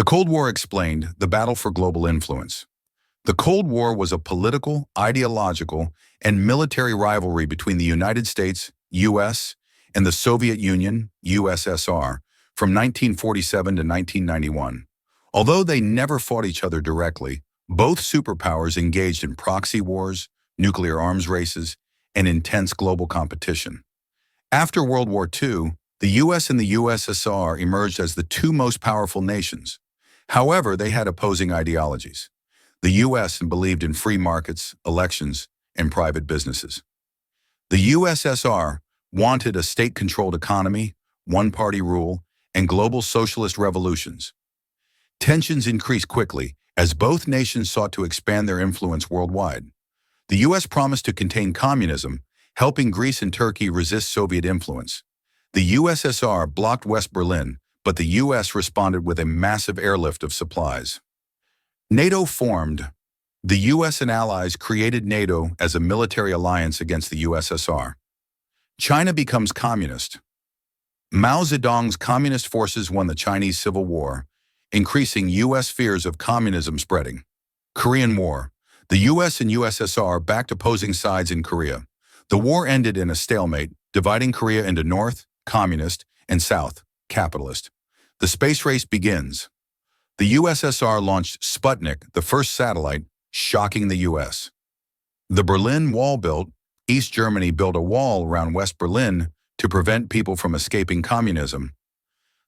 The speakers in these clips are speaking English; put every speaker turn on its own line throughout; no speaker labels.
The Cold War explained the battle for global influence. The Cold War was a political, ideological, and military rivalry between the United States, U.S., and the Soviet Union, USSR, from 1947 to 1991. Although they never fought each other directly, both superpowers engaged in proxy wars, nuclear arms races, and intense global competition. After World War II, the U.S. and the USSR emerged as the two most powerful nations. However, they had opposing ideologies. The U.S. believed in free markets, elections, and private businesses. The USSR wanted a state-controlled economy, one-party rule, and global socialist revolutions. Tensions increased quickly as both nations sought to expand their influence worldwide. The U.S. promised to contain communism, helping Greece and Turkey resist Soviet influence. The USSR blocked West Berlin, but the U.S. responded with a massive airlift of supplies. NATO formed. The U.S. and allies created NATO as a military alliance against the USSR. China becomes communist. Mao Zedong's communist forces won the Chinese Civil War, increasing U.S. fears of communism spreading. Korean War. The U.S. and USSR backed opposing sides in Korea. The war ended in a stalemate, dividing Korea into North, communist, and South, capitalist. The space race begins. The USSR launched Sputnik, the first satellite, shocking the U.S. The Berlin Wall built. East Germany built a wall around West Berlin to prevent people from escaping communism.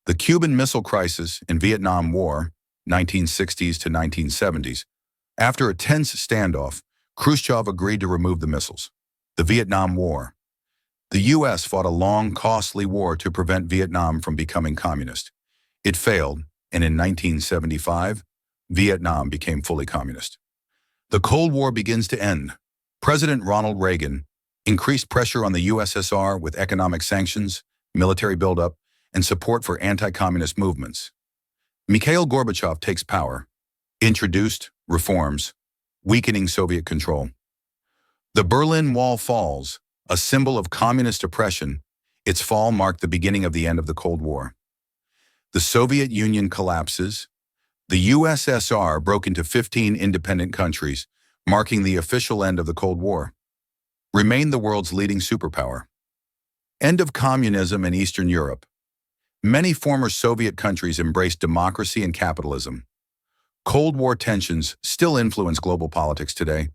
The Cuban Missile Crisis and Vietnam War, 1960s to 1970s. After a tense standoff, Khrushchev agreed to remove the missiles. The Vietnam War. The U.S. fought a long, costly war to prevent Vietnam from becoming communist. It failed, and in 1975, Vietnam became fully communist. The Cold War begins to end. President Ronald Reagan increased pressure on the USSR with economic sanctions, military buildup, and support for anti-communist movements. Mikhail Gorbachev takes power, introduced reforms, weakening Soviet control. The Berlin Wall falls, a symbol of communist oppression. Its fall marked the beginning of the end of the Cold War. The Soviet Union collapses. The USSR broke into 15 independent countries, marking the official end of the Cold War. Remained the world's leading superpower. End of communism in Eastern Europe. Many former Soviet countries embraced democracy and capitalism. Cold War tensions still influence global politics today.